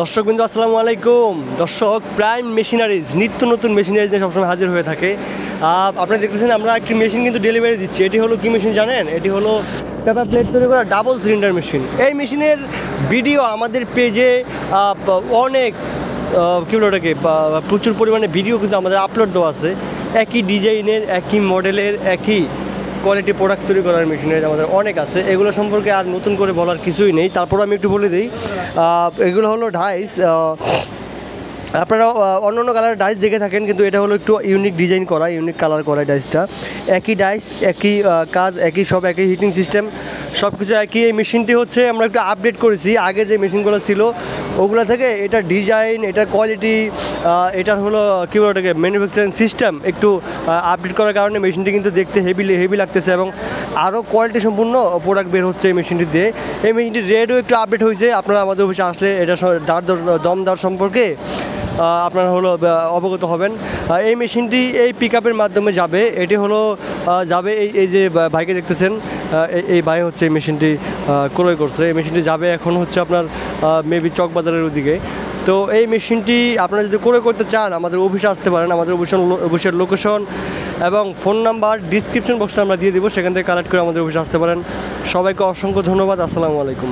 দর্শকবৃন্দ আসসালামু আলাইকুম। দর্শক, প্রাইম মেশিনারিজ নিত্য নতুন মেশিনারিজ নিয়ে সবসময় হাজির হয়ে থাকে। আপনারা দেখতেছেন আমরা একটি মেশিন কিন্তু ডেলিভারি দিচ্ছি। এটি হলো কি মেশিন জানেন? এটি হলো পেপার প্লেট তৈরি করা ডাবল সিলিন্ডার মেশিন। এই মেশিনের ভিডিও আমাদের পেজে অনেক কী বলে ওটাকে প্রচুর পরিমাণে ভিডিও কিন্তু আমাদের আপলোড দেওয়া আছে। একই ডিজাইনের, একই মডেলের, একই কোয়ালিটি প্রোডাক্ট তৈরি করার মেশিনারিজ আমাদের অনেক আছে। এগুলো সম্পর্কে আর নতুন করে বলার কিছুই নেই। তারপর আমি একটু বলে দিই, এগুলো হলো ডাইস। আপনারা অন্য অন্য কালারের ডাইস দেখে থাকেন, কিন্তু এটা হলো একটু ইউনিক ডিজাইন করা, ইউনিক কালার করা ডাইসটা। একই ডাইস, একই কাজ, একই সব, একই হিটিং সিস্টেম, সব কিছু একই। এই মেশিনটি হচ্ছে আমরা একটু আপডেট করেছি আগের যে মেশিনগুলো ছিল ওগুলো থেকে। এটা ডিজাইন, এটা কোয়ালিটি, এটার হলো কী বলে ওটাকে ম্যানুফ্যাকচারিং সিস্টেম একটু আপডেট করার কারণে মেশিনটি কিন্তু দেখতে হেভি লাগতেছে এবং আরও কোয়ালিটি সম্পূর্ণ প্রোডাক্ট বের হচ্ছে এই মেশিনটি দিয়ে। এই মেশিনটির রেটও একটু আপডেট হয়েছে। আপনারা আমাদের অফিসে আসলে এটা দম দর সম্পর্কে আপনারা হলো অবগত হবেন। এই মেশিনটি এই পিক আপের মাধ্যমে যাবে। এটি হলো যাবে এই যে ভাইকে দেখতেছেন, এই ভাই হচ্ছে এই মেশিনটি ক্রয় করছে। এই মেশিনটি যাবে এখন হচ্ছে আপনার মেবি চকবাজারের ওদিকে। তো এই মেশিনটি আপনারা যদি ক্রয় করতে চান আমাদের অফিসে আসতে পারেন। আমাদের অফিসের লোকেশন এবং ফোন নাম্বার ডিসক্রিপশন বক্সে আমরা দিয়ে দিব, সেখান থেকে কালেক্ট করে আমাদের অফিসে আসতে পারেন। সবাইকে অসংখ্য ধন্যবাদ। আসসালামু আলাইকুম।